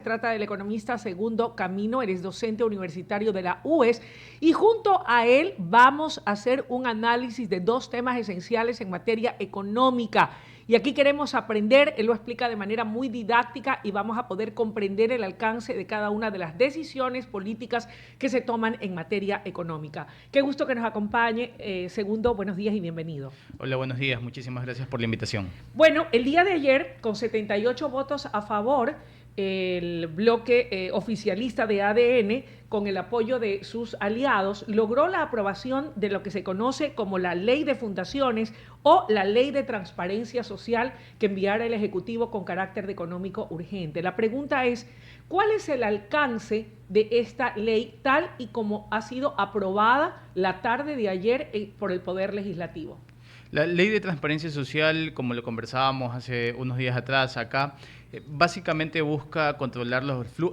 Se trata del economista Segundo Camino, eres docente universitario de la UES y junto a él vamos a hacer un análisis de dos temas esenciales en materia económica. Y aquí queremos aprender, él lo explica de manera muy didáctica y vamos a poder comprender el alcance de cada una de las decisiones políticas que se toman en materia económica. Qué gusto que nos acompañe, Segundo, buenos días y bienvenido. Hola, buenos días, muchísimas gracias por la invitación. Bueno, el día de ayer, con 78 votos a favor, el bloque oficialista de ADN, con el apoyo de sus aliados, logró la aprobación de lo que se conoce como la Ley de Fundaciones o la Ley de Transparencia Social que enviara el Ejecutivo con carácter económico urgente. La pregunta es, ¿cuál es el alcance de esta ley tal y como ha sido aprobada la tarde de ayer por el Poder Legislativo? La Ley de Transparencia Social, como lo conversábamos hace unos días atrás acá, básicamente busca controlar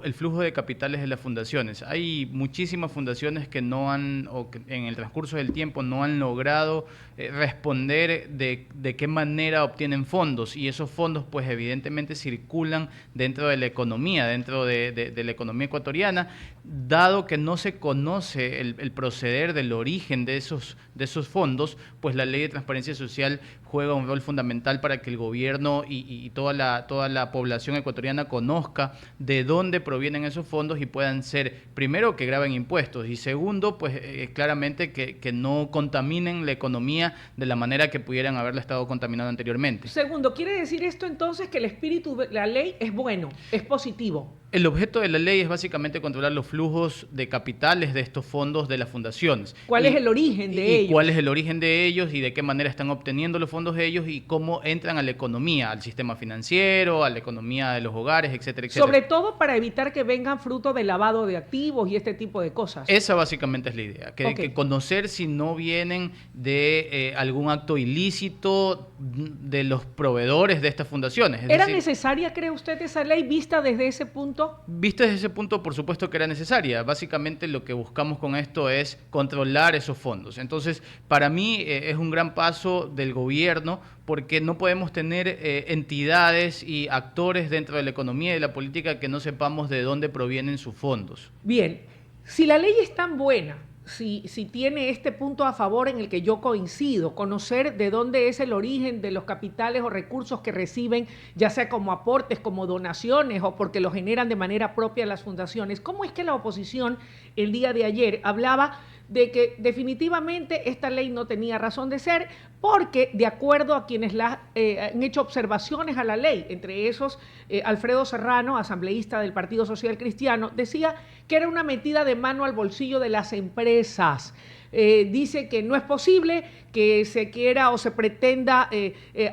el flujo de capitales de las fundaciones. Hay muchísimas fundaciones que no han, o que en el transcurso del tiempo no han logrado responder de qué manera obtienen fondos, y esos fondos pues evidentemente circulan dentro de la economía, dentro de la economía ecuatoriana, dado que no se conoce el proceder del origen de esos fondos, pues la Ley de Transparencia Social juega un rol fundamental para que el gobierno y toda la población ecuatoriana conozca de dónde provienen esos fondos y puedan ser, primero, que graben impuestos y segundo, pues claramente que no contaminen la economía de la manera que pudieran haberla estado contaminando anteriormente. Segundo, ¿quiere decir esto entonces que el espíritu de la ley es bueno, es positivo? El objeto de la ley es básicamente controlar los flujos de capitales de estos fondos de las fundaciones. ¿Cuál es el origen de ellos? ¿Cuál es el origen de ellos y de qué manera están obteniendo los fondos de ellos y cómo entran a la economía, al sistema financiero, a la economía de los hogares, etcétera, etcétera? Sobre todo para evitar que vengan fruto de lavado de activos y este tipo de cosas. Esa básicamente es la idea, que conocer si no vienen de algún acto ilícito de los proveedores de estas fundaciones. ¿Era necesaria, cree usted, esa ley vista desde ese punto? Vista desde ese punto, por supuesto que era necesaria. Básicamente lo que buscamos con esto es controlar esos fondos. Entonces, para mí es un gran paso del gobierno porque no podemos tener entidades y actores dentro de la economía y de la política que no sepamos de dónde provienen sus fondos. Bien, si la ley es tan buena, si tiene este punto a favor en el que yo coincido, conocer de dónde es el origen de los capitales o recursos que reciben, ya sea como aportes, como donaciones o porque los generan de manera propia las fundaciones, ¿cómo es que la oposición el día de ayer hablaba de que definitivamente esta ley no tenía razón de ser porque de acuerdo a quienes han hecho observaciones a la ley, entre esos Alfredo Serrano, asambleísta del Partido Social Cristiano, decía que era una metida de mano al bolsillo de las empresas? Dice que no es posible que se quiera o se pretenda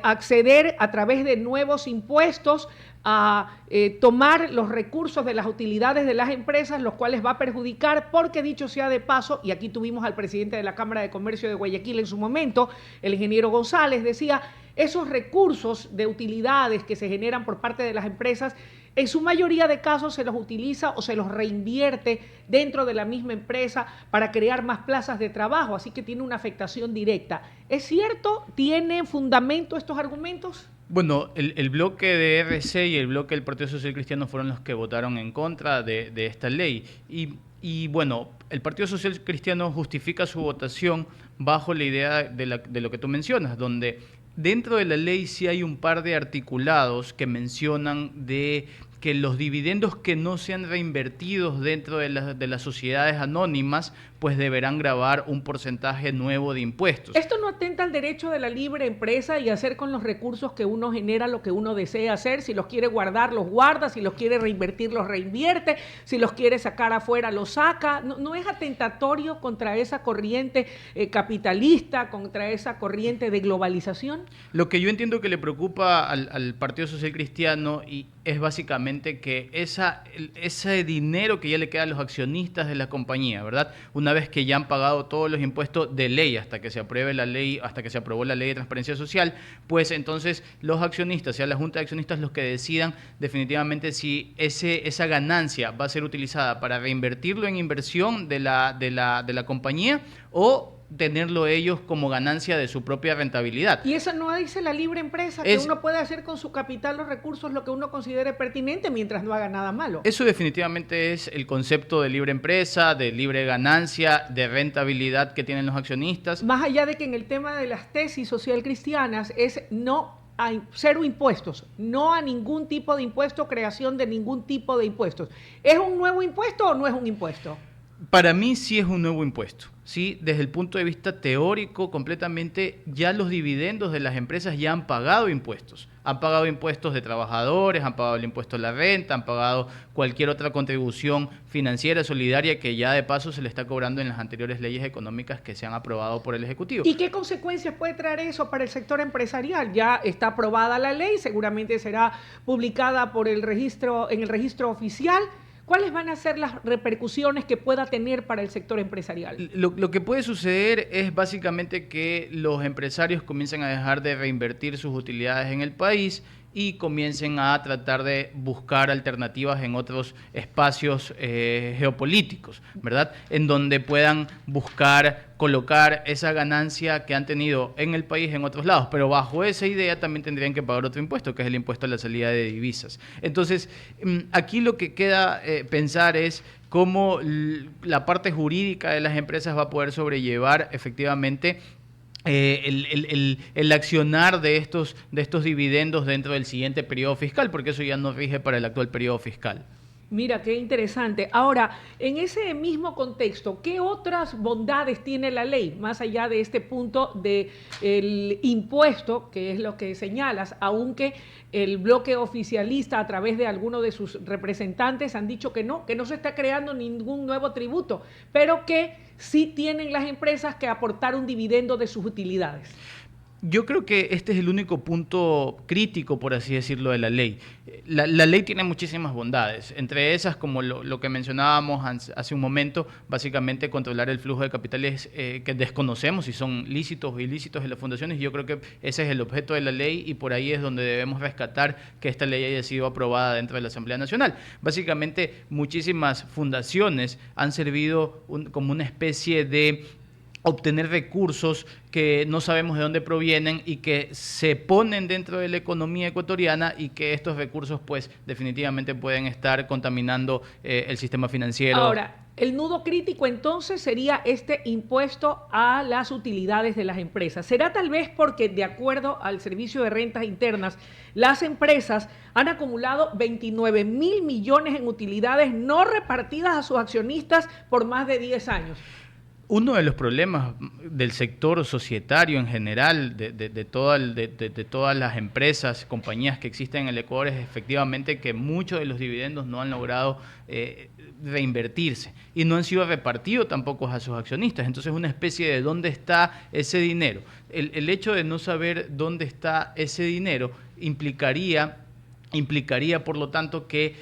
acceder a través de nuevos impuestos a tomar los recursos de las utilidades de las empresas, los cuales va a perjudicar, porque dicho sea de paso, y aquí tuvimos al presidente de la Cámara de Comercio de Guayaquil en su momento, el ingeniero González, decía, esos recursos de utilidades que se generan por parte de las empresas, en su mayoría de casos se los utiliza o se los reinvierte dentro de la misma empresa para crear más plazas de trabajo, así que tiene una afectación directa. ¿Es cierto? ¿Tiene fundamento estos argumentos? Bueno, el bloque de RC y el bloque del Partido Social Cristiano fueron los que votaron en contra de esta ley. Y bueno, el Partido Social Cristiano justifica su votación bajo la idea de lo que tú mencionas, donde dentro de la ley sí hay un par de articulados que mencionan de que los dividendos que no sean reinvertidos dentro de las sociedades anónimas, pues deberán gravar un porcentaje nuevo de impuestos. ¿Esto no atenta al derecho de la libre empresa y hacer con los recursos que uno genera lo que uno desea hacer? Si los quiere guardar, los guarda, si los quiere reinvertir, los reinvierte, si los quiere sacar afuera, los saca. ¿No es atentatorio contra esa corriente capitalista, contra esa corriente de globalización? Lo que yo entiendo que le preocupa al Partido Social Cristiano y es básicamente que ese dinero que ya le queda a los accionistas de la compañía, ¿verdad? Una vez que ya han pagado todos los impuestos de ley hasta que se apruebe la ley, hasta que se aprobó la Ley de Transparencia Social, pues entonces los accionistas, sea la Junta de Accionistas los que decidan definitivamente si esa ganancia va a ser utilizada para reinvertirlo en inversión de la compañía o tenerlo ellos como ganancia de su propia rentabilidad. Y eso no dice la libre empresa, que uno puede hacer con su capital, los recursos, lo que uno considere pertinente mientras no haga nada malo. Eso definitivamente es el concepto de libre empresa, de libre ganancia, de rentabilidad que tienen los accionistas. Más allá de que en el tema de las tesis social cristianas es no a cero impuestos, no a ningún tipo de impuesto, creación de ningún tipo de impuestos. ¿Es un nuevo impuesto o no es un impuesto? Para mí sí es un nuevo impuesto. Sí, desde el punto de vista teórico, completamente, ya los dividendos de las empresas ya han pagado impuestos. Han pagado impuestos de trabajadores, han pagado el impuesto a la renta, han pagado cualquier otra contribución financiera, solidaria, que ya de paso se le está cobrando en las anteriores leyes económicas que se han aprobado por el Ejecutivo. ¿Y qué consecuencias puede traer eso para el sector empresarial? Ya está aprobada la ley, seguramente será publicada por en el registro oficial. ¿Cuáles van a ser las repercusiones que pueda tener para el sector empresarial? Lo que puede suceder es básicamente que los empresarios comiencen a dejar de reinvertir sus utilidades en el país y comiencen a tratar de buscar alternativas en otros espacios geopolíticos, ¿verdad? En donde puedan buscar colocar esa ganancia que han tenido en el país en otros lados, pero bajo esa idea también tendrían que pagar otro impuesto, que es el impuesto a la salida de divisas. Entonces, aquí lo que queda pensar es cómo la parte jurídica de las empresas va a poder sobrellevar efectivamente el accionar de estos dividendos dentro del siguiente periodo fiscal, porque eso ya no rige para el actual periodo fiscal. Mira, qué interesante. Ahora, en ese mismo contexto, ¿qué otras bondades tiene la ley, más allá de este punto del impuesto, que es lo que señalas, aunque el bloque oficialista, a través de algunos de sus representantes, han dicho que no se está creando ningún nuevo tributo, pero que sí tienen las empresas que aportar un dividendo de sus utilidades? Yo creo que este es el único punto crítico, por así decirlo, de la ley. La ley tiene muchísimas bondades, entre esas, como lo que mencionábamos hace un momento, básicamente controlar el flujo de capitales que desconocemos si son lícitos o ilícitos en las fundaciones. Yo creo que ese es el objeto de la ley y por ahí es donde debemos rescatar que esta ley haya sido aprobada dentro de la Asamblea Nacional. Básicamente, muchísimas fundaciones han servido como una especie de obtener recursos que no sabemos de dónde provienen y que se ponen dentro de la economía ecuatoriana y que estos recursos pues definitivamente pueden estar contaminando el sistema financiero. Ahora, el nudo crítico entonces sería este impuesto a las utilidades de las empresas. ¿Será tal vez porque, de acuerdo al Servicio de Rentas Internas, las empresas han acumulado 29.000 millones en utilidades no repartidas a sus accionistas por más de 10 años? Uno de los problemas del sector societario en general, de todas las empresas, compañías que existen en el Ecuador, es efectivamente que muchos de los dividendos no han logrado reinvertirse y no han sido repartidos tampoco a sus accionistas. Entonces, una especie de ¿dónde está ese dinero? El hecho de no saber dónde está ese dinero implicaría, por lo tanto, que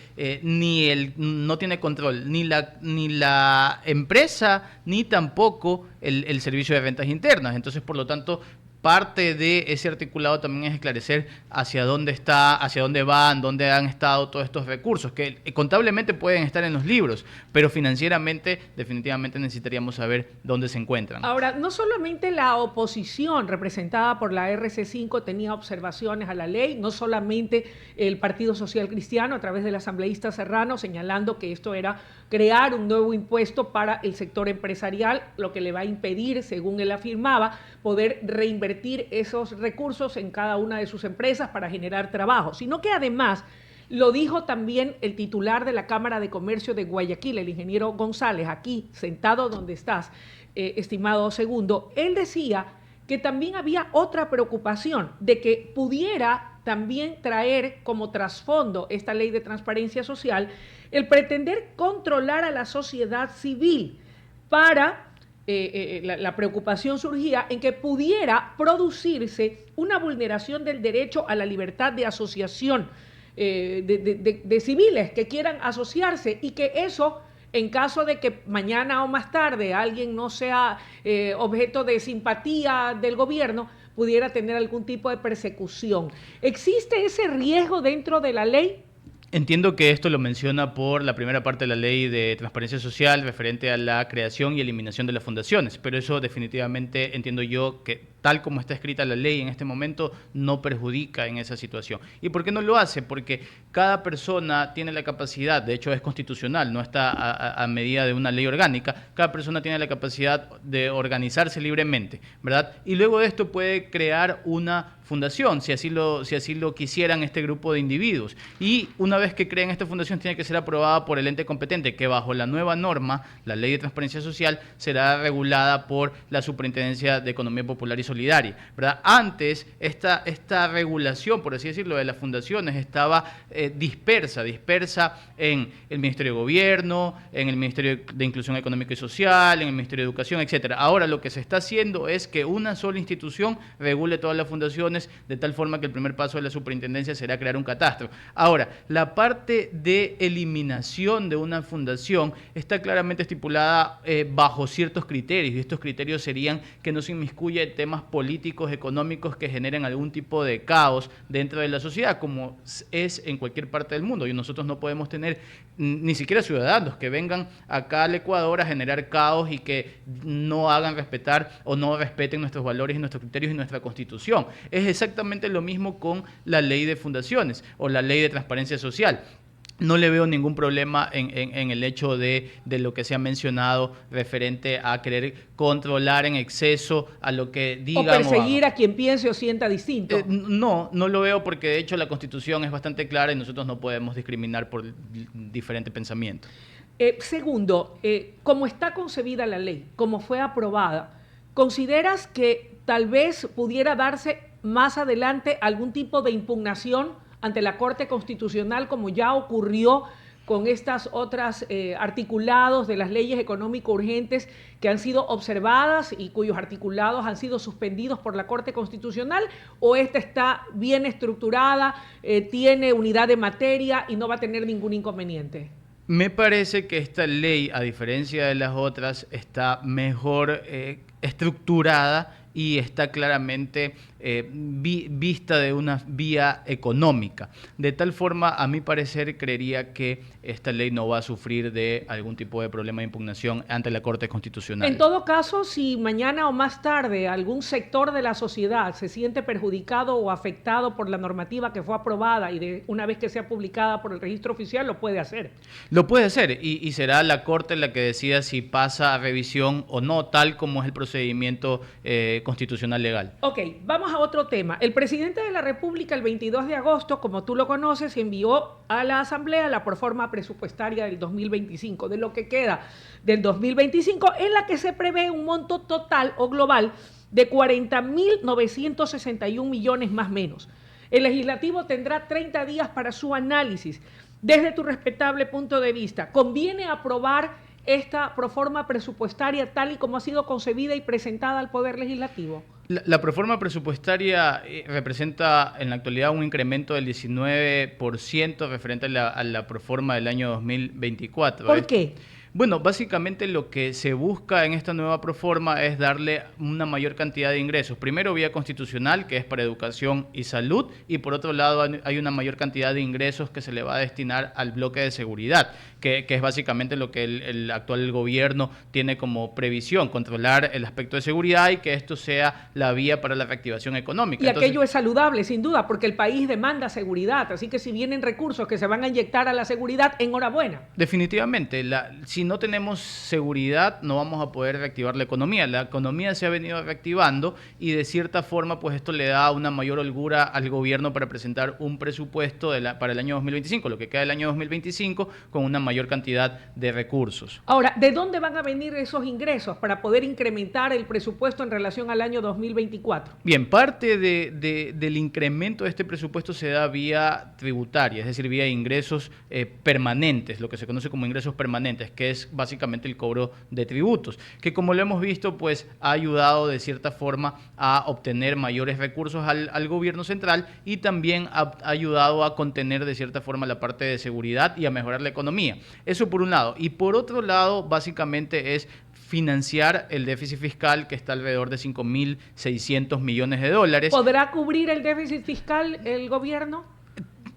no tiene control ni la empresa ni tampoco el Servicio de Rentas Internas. Entonces, por lo tanto, parte de ese articulado también es esclarecer hacia dónde está, hacia dónde van, dónde han estado todos estos recursos, que contablemente pueden estar en los libros, pero financieramente definitivamente necesitaríamos saber dónde se encuentran. Ahora, no solamente la oposición representada por la RC5 tenía observaciones a la ley, no solamente el Partido Social Cristiano a través del asambleísta Serrano señalando que esto era crear un nuevo impuesto para el sector empresarial, lo que le va a impedir, según él afirmaba, poder reinvertir esos recursos en cada una de sus empresas para generar trabajo, sino que además lo dijo también el titular de la Cámara de Comercio de Guayaquil, el ingeniero González, aquí sentado donde estás, estimado segundo. Él decía que también había otra preocupación de que pudiera también traer como trasfondo esta ley de transparencia social el pretender controlar a la sociedad civil para... la preocupación surgía en que pudiera producirse una vulneración del derecho a la libertad de asociación de civiles que quieran asociarse y que eso, en caso de que mañana o más tarde alguien no sea objeto de simpatía del gobierno, pudiera tener algún tipo de persecución. ¿Existe ese riesgo dentro de la ley? Entiendo que esto lo menciona por la primera parte de la ley de transparencia social referente a la creación y eliminación de las fundaciones, pero eso definitivamente entiendo yo que tal como está escrita la ley en este momento no perjudica en esa situación. ¿Y por qué no lo hace? Porque cada persona tiene la capacidad, de hecho es constitucional, no está a medida de una ley orgánica, cada persona tiene la capacidad de organizarse libremente, ¿verdad? Y luego de esto puede crear una fundación, si así lo quisieran este grupo de individuos. Y una vez que creen esta fundación tiene que ser aprobada por el ente competente, que bajo la nueva norma, la Ley de Transparencia Social, será regulada por la Superintendencia de Economía Popular y Solidaria, ¿verdad? Antes, esta regulación, por así decirlo, de las fundaciones estaba dispersa en el Ministerio de Gobierno, en el Ministerio de Inclusión Económica y Social, en el Ministerio de Educación, etcétera. Ahora lo que se está haciendo es que una sola institución regule todas las fundaciones, de tal forma que el primer paso de la superintendencia será crear un catastro. Ahora, la parte de eliminación de una fundación está claramente estipulada bajo ciertos criterios, y estos criterios serían que no se inmiscuya en temas políticos, económicos que generen algún tipo de caos dentro de la sociedad, como es en cualquier parte del mundo. Y nosotros no podemos tener ni siquiera ciudadanos que vengan acá al Ecuador a generar caos y que no hagan respetar o no respeten nuestros valores y nuestros criterios y nuestra Constitución. Es exactamente lo mismo con la ley de fundaciones o la ley de transparencia social. No le veo ningún problema en el hecho de lo que se ha mencionado referente a querer controlar en exceso a lo que digan. O perseguir a quien piense o sienta distinto. No lo veo, porque de hecho la Constitución es bastante clara y nosotros no podemos discriminar por diferente pensamiento. Segundo, como está concebida la ley, como fue aprobada, ¿consideras que tal vez pudiera darse más adelante algún tipo de impugnación ante la Corte Constitucional, como ya ocurrió con estas otras articulados de las leyes económico urgentes que han sido observadas y cuyos articulados han sido suspendidos por la Corte Constitucional? ¿O esta está bien estructurada, tiene unidad de materia y no va a tener ningún inconveniente? Me parece que esta ley, a diferencia de las otras, está mejor estructurada y está claramente vista de una vía económica. De tal forma, a mi parecer, creería que esta ley no va a sufrir de algún tipo de problema de impugnación ante la Corte Constitucional. En todo caso, si mañana o más tarde algún sector de la sociedad se siente perjudicado o afectado por la normativa que fue aprobada y una vez que sea publicada por el registro oficial, lo puede hacer. Lo puede hacer y será la Corte la que decida si pasa a revisión o no, tal como es el procedimiento constitucional legal. Ok, vamos a otro tema. El presidente de la República el 22 de agosto, como tú lo conoces, envió a la Asamblea la proforma presupuestaria del 2025, de lo que queda del 2025, en la que se prevé un monto total o global de 40.961 millones más menos. El legislativo tendrá 30 días para su análisis. Desde tu respetable punto de vista, ¿conviene aprobar esta proforma presupuestaria tal y como ha sido concebida y presentada al Poder Legislativo? La proforma presupuestaria representa en la actualidad un incremento del 19% referente a la proforma del año 2024. ¿Por qué? Bueno, básicamente lo que se busca en esta nueva proforma es darle una mayor cantidad de ingresos. Primero, vía constitucional, que es para educación y salud, y por otro lado hay una mayor cantidad de ingresos que se le va a destinar al bloque de seguridad, que es básicamente lo que el actual gobierno tiene como previsión, controlar el aspecto de seguridad y que esto sea la vía para la reactivación económica. Y entonces, aquello es saludable, sin duda, porque el país demanda seguridad, así que si vienen recursos que se van a inyectar a la seguridad, enhorabuena. Definitivamente, si no tenemos seguridad, no vamos a poder reactivar la economía. La economía se ha venido reactivando y de cierta forma, pues esto le da una mayor holgura al gobierno para presentar un presupuesto para el año 2025, lo que queda del año 2025, con una mayor cantidad de recursos. Ahora, ¿de dónde van a venir esos ingresos para poder incrementar el presupuesto en relación al año 2024? Bien, parte del incremento de este presupuesto se da vía tributaria, es decir, vía ingresos permanentes, lo que se conoce como ingresos permanentes, que es básicamente el cobro de tributos, que como lo hemos visto, pues ha ayudado de cierta forma a obtener mayores recursos al gobierno central y también ha ayudado a contener de cierta forma la parte de seguridad y a mejorar la economía. Eso por un lado. Y por otro lado, básicamente es financiar el déficit fiscal, que está alrededor de 5.600 millones de dólares. ¿Podrá cubrir el déficit fiscal el gobierno?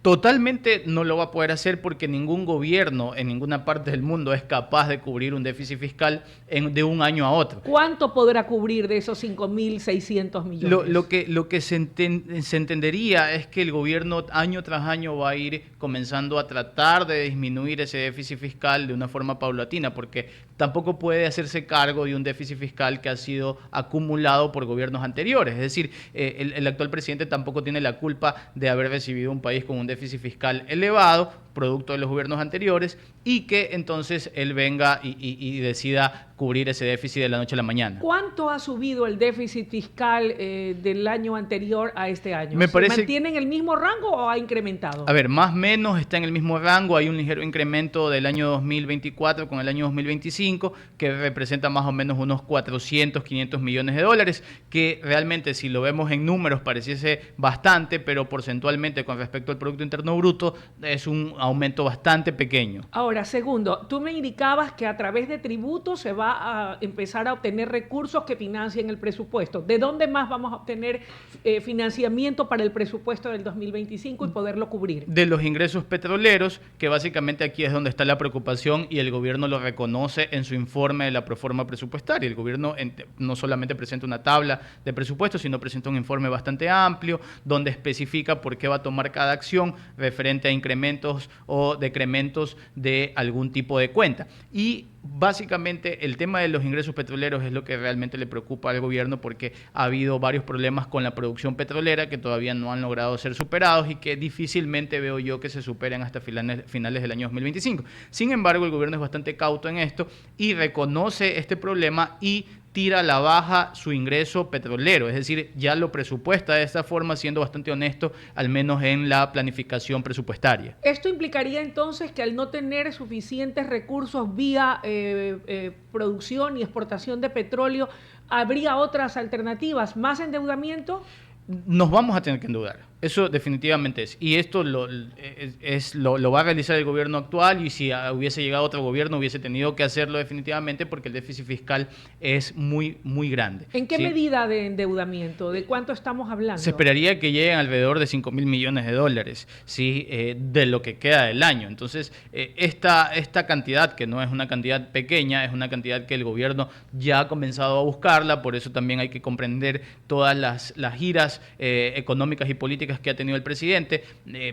Totalmente no lo va a poder hacer porque ningún gobierno en ninguna parte del mundo es capaz de cubrir un déficit fiscal de un año a otro. ¿Cuánto podrá cubrir de esos 5.600 millones? Lo que se entendería es que el gobierno año tras año va a ir comenzando a tratar de disminuir ese déficit fiscal de una forma paulatina, porque tampoco puede hacerse cargo de un déficit fiscal que ha sido acumulado por gobiernos anteriores. Es decir, el actual presidente tampoco tiene la culpa de haber recibido un país con un déficit fiscal elevado, producto de los gobiernos anteriores, y que entonces él venga y decida cubrir ese déficit de la noche a la mañana. ¿Cuánto ha subido el déficit fiscal del año anterior a este año? Me parece... ¿Se mantiene en el mismo rango o ha incrementado? A ver, más o menos está en el mismo rango. Hay un ligero incremento del año 2024 con el año 2025 que representa más o menos unos 400, 500 millones de dólares, que realmente si lo vemos en números pareciese bastante, pero porcentualmente con respecto al Producto Interno Bruto es un aumento bastante pequeño. Ahora, segundo, tú me indicabas que a través de tributos se va a empezar a obtener recursos que financien el presupuesto. ¿De dónde más vamos a obtener financiamiento para el presupuesto del 2025 y poderlo cubrir? De los ingresos petroleros, que básicamente aquí es donde está la preocupación y el gobierno lo reconoce en su informe de la proforma presupuestaria. El gobierno no solamente presenta una tabla de presupuesto, sino presenta un informe bastante amplio donde especifica por qué va a tomar cada acción referente a incrementos o decrementos de algún tipo de cuenta. Y básicamente el tema de los ingresos petroleros es lo que realmente le preocupa al gobierno porque ha habido varios problemas con la producción petrolera que todavía no han logrado ser superados y que difícilmente veo yo que se superen hasta finales del año 2025. Sin embargo, el gobierno es bastante cauto en esto y reconoce este problema y tira a la baja su ingreso petrolero, es decir, ya lo presupuesta de esta forma, siendo bastante honesto, al menos en la planificación presupuestaria. Esto implicaría entonces que al no tener suficientes recursos vía producción y exportación de petróleo, ¿habría otras alternativas? ¿Más endeudamiento? Nos vamos a tener que endeudar. Eso definitivamente es. Y esto lo va a realizar el gobierno actual y si hubiese llegado otro gobierno hubiese tenido que hacerlo definitivamente porque el déficit fiscal es muy, muy grande. ¿En qué medida de endeudamiento? ¿De cuánto estamos hablando? Se esperaría que lleguen alrededor de 5.000 millones de dólares, ¿sí? De lo que queda del año. Entonces, esta cantidad, que no es una cantidad pequeña, es una cantidad que el gobierno ya ha comenzado a buscarla, por eso también hay que comprender todas las giras económicas y políticas que ha tenido el presidente,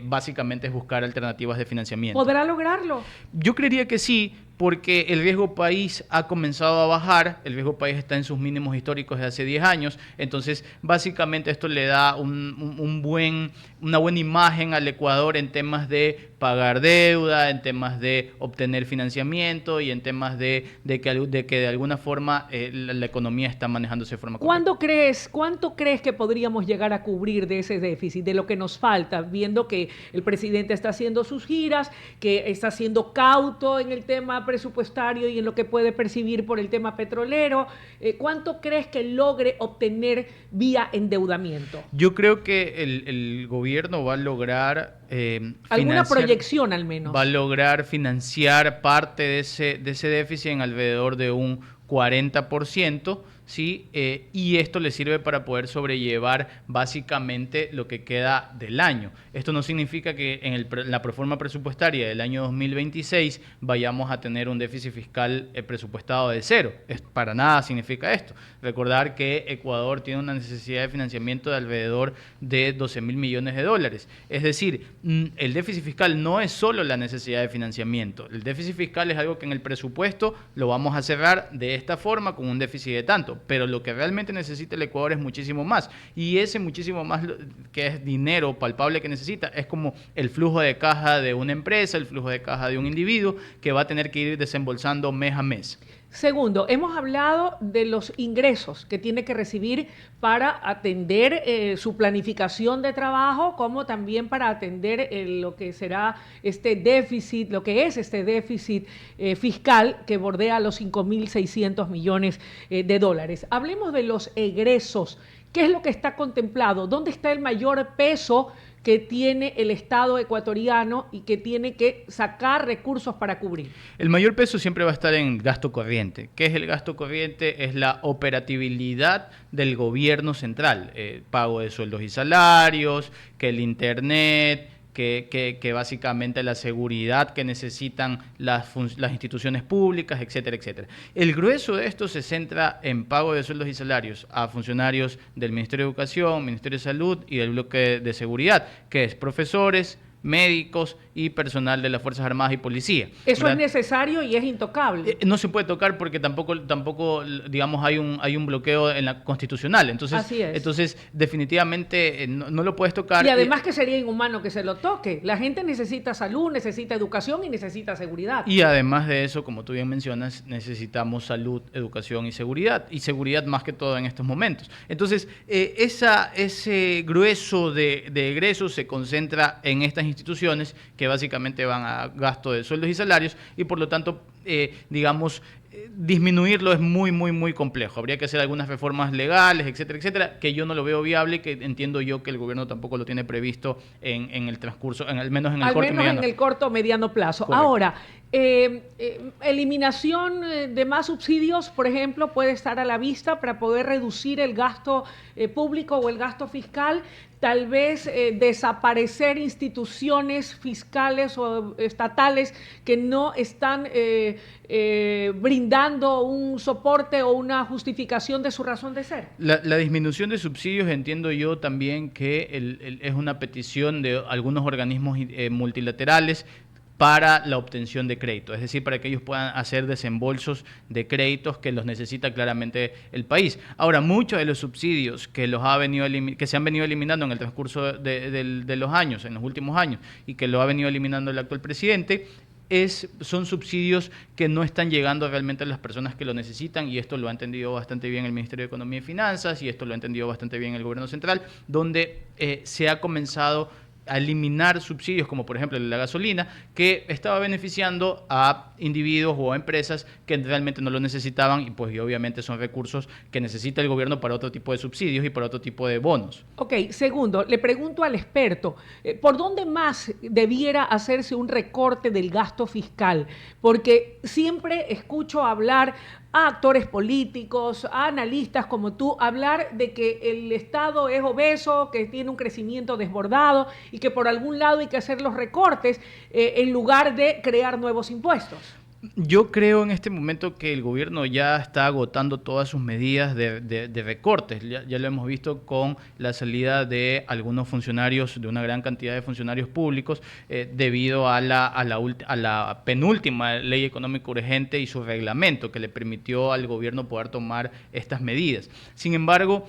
básicamente es buscar alternativas de financiamiento. ¿Podrá lograrlo? Yo creería que sí, porque el riesgo país ha comenzado a bajar, el riesgo país está en sus mínimos históricos de hace 10 años, entonces básicamente esto le da una buena imagen al Ecuador en temas de pagar deuda, en temas de obtener financiamiento y en temas de que de alguna forma la economía está manejándose de forma correcta. ¿Cuánto crees que podríamos llegar a cubrir de ese déficit, de lo que nos falta, viendo que el presidente está haciendo sus giras, que está siendo cauto en el tema presupuestario y en lo que puede percibir por el tema petrolero? ¿Cuánto crees que logre obtener vía endeudamiento? Yo creo que el gobierno va a lograr alguna proyección al menos. Va a lograr financiar parte de ese déficit en alrededor de un 40%, ¿sí? Y esto le sirve para poder sobrellevar básicamente lo que queda del año. Esto no significa que en la proforma presupuestaria del año 2026 vayamos a tener un déficit fiscal presupuestado de cero. Para nada significa esto. Recordar que Ecuador tiene una necesidad de financiamiento de alrededor de 12.000 millones de dólares. Es decir, el déficit fiscal no es solo la necesidad de financiamiento. El déficit fiscal es algo que en el presupuesto lo vamos a cerrar de esta forma con un déficit de tanto. Pero lo que realmente necesita el Ecuador es muchísimo más. Y ese muchísimo más, que es dinero palpable que necesita, es como el flujo de caja de una empresa, el flujo de caja de un individuo, que va a tener que ir desembolsando mes a mes. Segundo, hemos hablado de los ingresos que tiene que recibir para atender su planificación de trabajo, como también para atender lo que será este déficit, lo que es este déficit fiscal que bordea los 5.600 millones de dólares. Hablemos de los egresos. ¿Qué es lo que está contemplado? ¿Dónde está el mayor peso que tiene el Estado ecuatoriano y que tiene que sacar recursos para cubrir? El mayor peso siempre va a estar en gasto corriente. ¿Qué es el gasto corriente? Es la operatividad del gobierno central. Pago de sueldos y salarios, que el internet, que básicamente la seguridad que necesitan las instituciones públicas, etcétera, etcétera. El grueso de esto se centra en pago de sueldos y salarios a funcionarios del Ministerio de Educación, Ministerio de Salud y del bloque de seguridad, que es profesores, médicos y personal de las Fuerzas Armadas y Policía. Eso ¿verdad? es necesario y es intocable. No se puede tocar porque tampoco digamos, hay un bloqueo en la constitucional. Entonces, Así es. Entonces definitivamente no lo puedes tocar. Y además que sería inhumano que se lo toque. La gente necesita salud, necesita educación y necesita seguridad. Y además de eso, como tú bien mencionas, necesitamos salud, educación y seguridad más que todo en estos momentos. Entonces, ese grueso de egresos se concentra en estas instituciones que básicamente van a gasto de sueldos y salarios y por lo tanto, disminuirlo es muy, muy, muy complejo. Habría que hacer algunas reformas legales, etcétera, etcétera, que yo no lo veo viable y que entiendo yo que el gobierno tampoco lo tiene previsto en el transcurso, al menos en el corto mediano plazo. Correcto. Ahora, eliminación de más subsidios, por ejemplo, puede estar a la vista para poder reducir el gasto público o el gasto fiscal. Tal vez desaparecer instituciones fiscales o estatales que no están brindando un soporte o una justificación de su razón de ser. La disminución de subsidios entiendo yo también que es una petición de algunos organismos multilaterales para la obtención de crédito, es decir, para que ellos puedan hacer desembolsos de créditos que los necesita claramente el país. Ahora, muchos de los subsidios que se han venido eliminando en el transcurso de los años, en los últimos años, y que lo ha venido eliminando el actual presidente, son subsidios que no están llegando realmente a las personas que lo necesitan, y esto lo ha entendido bastante bien el Ministerio de Economía y Finanzas, y esto lo ha entendido bastante bien el Gobierno Central, donde se ha comenzado a eliminar subsidios como por ejemplo la gasolina, que estaba beneficiando a individuos o a empresas que realmente no lo necesitaban y pues y obviamente son recursos que necesita el gobierno para otro tipo de subsidios y para otro tipo de bonos. Ok, segundo, le pregunto al experto, ¿por dónde más debiera hacerse un recorte del gasto fiscal? Porque siempre escucho hablar a actores políticos, a analistas como tú, hablar de que el Estado es obeso, que tiene un crecimiento desbordado y que por algún lado hay que hacer los recortes en lugar de crear nuevos impuestos. Yo creo en este momento que el gobierno ya está agotando todas sus medidas de recortes. Ya lo hemos visto con la salida de algunos funcionarios, de una gran cantidad de funcionarios públicos, debido a la penúltima ley económica urgente y su reglamento que le permitió al gobierno poder tomar estas medidas. Sin embargo,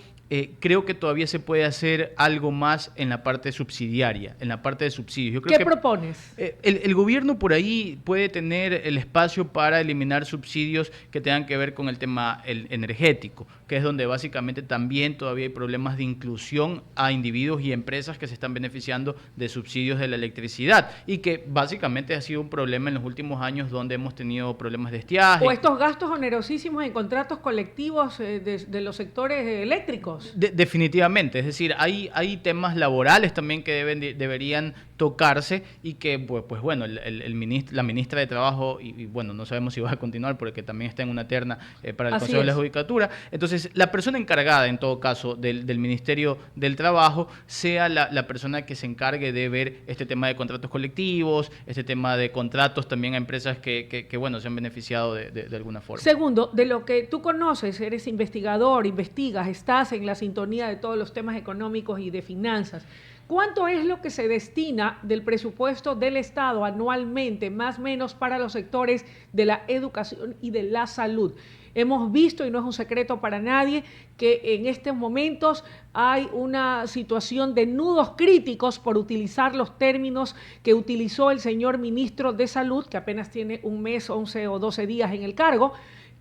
creo que todavía se puede hacer algo más en la parte subsidiaria, en la parte de subsidios. Yo creo ¿Qué propones? El gobierno por ahí puede tener el espacio para eliminar subsidios que tengan que ver con el tema energético, que es donde básicamente también todavía hay problemas de inclusión a individuos y empresas que se están beneficiando de subsidios de la electricidad y que básicamente ha sido un problema en los últimos años donde hemos tenido problemas de estiaje. O estos gastos onerosísimos en contratos colectivos de los sectores eléctricos. Definitivamente, es decir, hay temas laborales también que deberían tocarse y que, pues bueno, la ministra de Trabajo, y bueno, no sabemos si va a continuar porque también está en una terna para el Consejo de la Judicatura. Entonces, la persona encargada, en todo caso, del Ministerio del Trabajo, sea la persona que se encargue de ver este tema de contratos colectivos, este tema de contratos también a empresas que bueno, se han beneficiado de alguna forma. Segundo, de lo que tú conoces, eres investigador, investigas, estás en la sintonía de todos los temas económicos y de finanzas. ¿Cuánto es lo que se destina del presupuesto del Estado anualmente, más o menos, para los sectores de la educación y de la salud? Hemos visto, y no es un secreto para nadie, que en estos momentos hay una situación de nudos críticos, por utilizar los términos que utilizó el señor ministro de Salud, que apenas tiene un mes, 11 o 12 días en el cargo,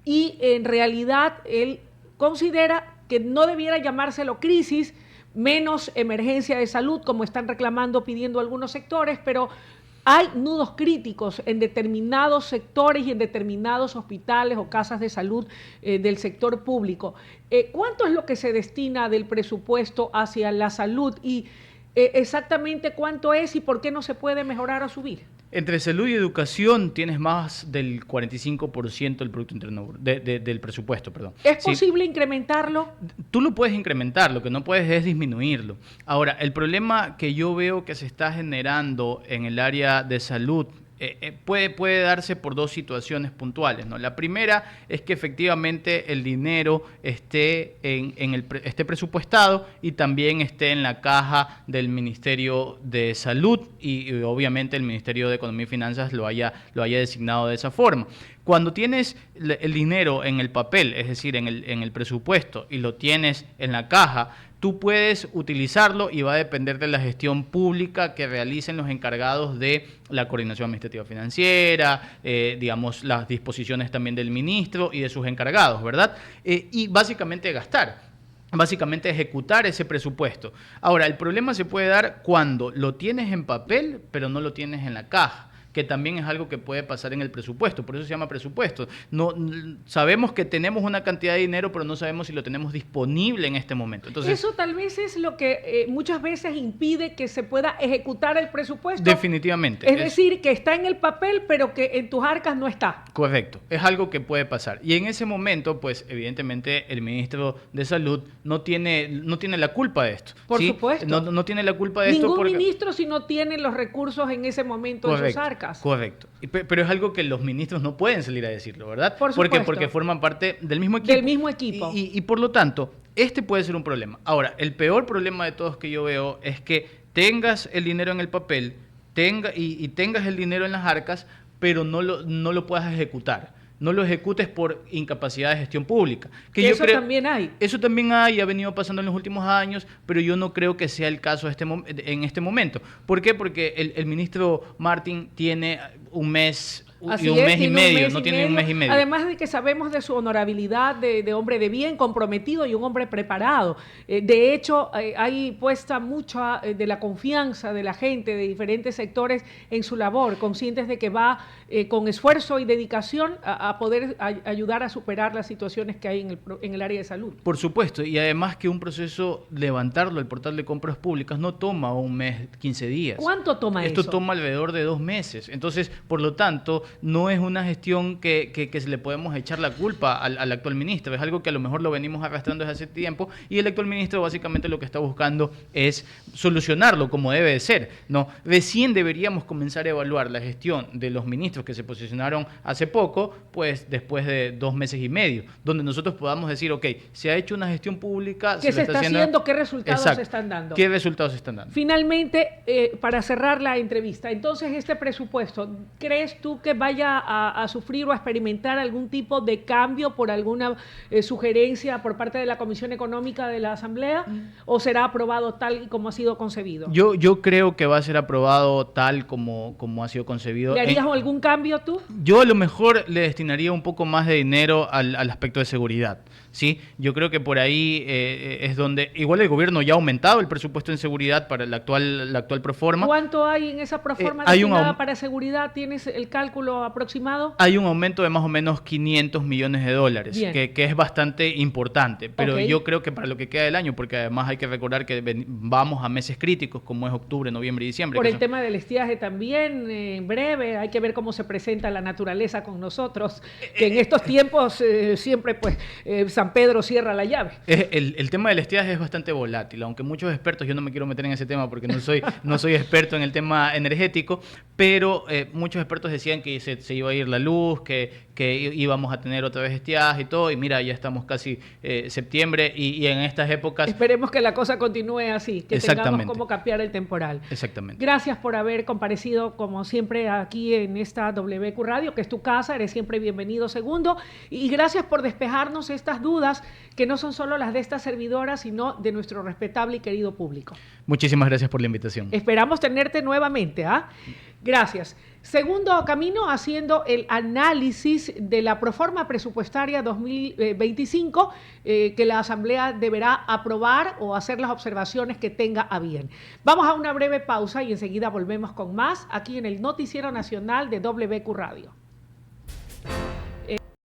y en realidad él considera que no debiera llamárselo crisis, menos emergencia de salud, como están reclamando, pidiendo algunos sectores, pero hay nudos críticos en determinados sectores y en determinados hospitales o casas de salud del sector público. ¿Cuánto es lo que se destina del presupuesto hacia la salud y exactamente cuánto es y por qué no se puede mejorar o subir? Entre salud y educación tienes más del 45% del Producto Interno del presupuesto, perdón. ¿Es ¿Sí? posible incrementarlo? Tú lo puedes incrementar, lo que no puedes es disminuirlo. Ahora, el problema que yo veo que se está generando en el área de salud puede darse por dos situaciones puntuales, ¿no? La primera es que efectivamente el dinero esté esté presupuestado y también esté en la caja del Ministerio de Salud y obviamente el Ministerio de Economía y Finanzas lo haya designado de esa forma. Cuando tienes el dinero en el papel, es decir, en el presupuesto, y lo tienes en la caja, tú puedes utilizarlo y va a depender de la gestión pública que realicen los encargados de la coordinación administrativa financiera, digamos, las disposiciones también del ministro y de sus encargados, ¿verdad? Y básicamente gastar. Básicamente ejecutar ese presupuesto. Ahora, el problema se puede dar cuando lo tienes en papel, pero no lo tienes en la caja, que también es algo que puede pasar en el presupuesto, por eso se llama presupuesto. No, sabemos que tenemos una cantidad de dinero, pero no sabemos si lo tenemos disponible en este momento. Entonces, eso tal vez es lo que muchas veces impide que se pueda ejecutar el presupuesto. Definitivamente. Es decir, que está en el papel, pero que en tus arcas no está. Correcto, es algo que puede pasar. Y en ese momento, pues evidentemente el ministro de Salud no tiene la culpa de esto. Por ¿sí? supuesto. No tiene la culpa de Ningún esto. Ningún ministro si no tiene los recursos en ese momento en sus arcas. Correcto. Pero es algo que los ministros no pueden salir a decirlo, ¿verdad? Por supuesto. Porque forman parte del mismo equipo. Del mismo equipo. Y por lo tanto, este puede ser un problema. Ahora, el peor problema de todos que yo veo es que tengas el dinero en el papel y tengas el dinero en las arcas, pero no lo puedas ejecutar. No lo ejecutes por incapacidad de gestión pública. Que eso también hay. Eso también hay, ha venido pasando en los últimos años, pero yo no creo que sea el caso en este momento. ¿Por qué? Porque el ministro Martín tiene un mes y un mes y medio, no tiene un mes y medio. Además de que sabemos de su honorabilidad de hombre de bien, comprometido y un hombre preparado. De hecho, hay puesta mucha de la confianza de la gente de diferentes sectores en su labor, conscientes de que va con esfuerzo y dedicación a poder ayudar a superar las situaciones que hay en el área de salud. Por supuesto, y además que un proceso, levantarlo al portal de compras públicas, no toma un mes, 15 días. ¿Cuánto toma Esto eso? toma alrededor de 2 meses. Entonces, por lo tanto, no es una gestión que se le podemos echar la culpa al actual ministro. Es algo que a lo mejor lo venimos arrastrando desde hace tiempo y el actual ministro básicamente lo que está buscando es solucionarlo como debe de ser, ¿no? Recién deberíamos comenzar a evaluar la gestión de los ministros que se posicionaron hace poco, pues después de 2 meses y medio, donde nosotros podamos decir, ok, se ha hecho una gestión pública. ¿Qué se está haciendo? ¿Qué resultados se están dando? ¿Qué resultados se están dando? Finalmente, para cerrar la entrevista, entonces este presupuesto, ¿crees tú que vaya a sufrir o a experimentar algún tipo de cambio por alguna sugerencia por parte de la Comisión Económica de la Asamblea o será aprobado tal y como ha sido concebido? Yo creo que va a ser aprobado tal como ha sido concebido. ¿Le harías algún cambio tú? Yo a lo mejor le destinaría un poco más de dinero al aspecto de seguridad, ¿sí? Yo creo que por ahí es donde, igual el gobierno ya ha aumentado el presupuesto en seguridad para la actual proforma. ¿Cuánto hay en esa proforma destinada para seguridad? ¿Tienes el cálculo aproximado? Hay un aumento de más o menos $500 millones, que es bastante importante, pero yo creo que para lo que queda del año, porque además hay que recordar que vamos a meses críticos como es octubre, noviembre y diciembre. Por el tema del estiaje también, en breve, hay que ver cómo se presenta la naturaleza con nosotros, que en estos tiempos siempre pues San Pedro cierra la llave. El tema del estiaje es bastante volátil, aunque muchos expertos, yo no me quiero meter en ese tema porque no soy experto en el tema energético, pero muchos expertos decían que se iba a ir la luz, que íbamos a tener otra vez estiaje y todo, y mira, ya estamos casi septiembre y en estas épocas... Esperemos que la cosa continúe así, que tengamos cómo capear el temporal. Exactamente. Gracias por haber comparecido, como siempre, aquí en esta WQ Radio, que es tu casa, eres siempre bienvenido, segundo, y gracias por despejarnos estas dudas, que no son solo las de esta servidora, sino de nuestro respetable y querido público. Muchísimas gracias por la invitación. Esperamos tenerte nuevamente, ¿ah? Gracias. Segundo camino, haciendo el análisis de la proforma presupuestaria 2025 que la Asamblea deberá aprobar o hacer las observaciones que tenga a bien. Vamos a una breve pausa y enseguida volvemos con más aquí en el Noticiero Nacional de WQ Radio.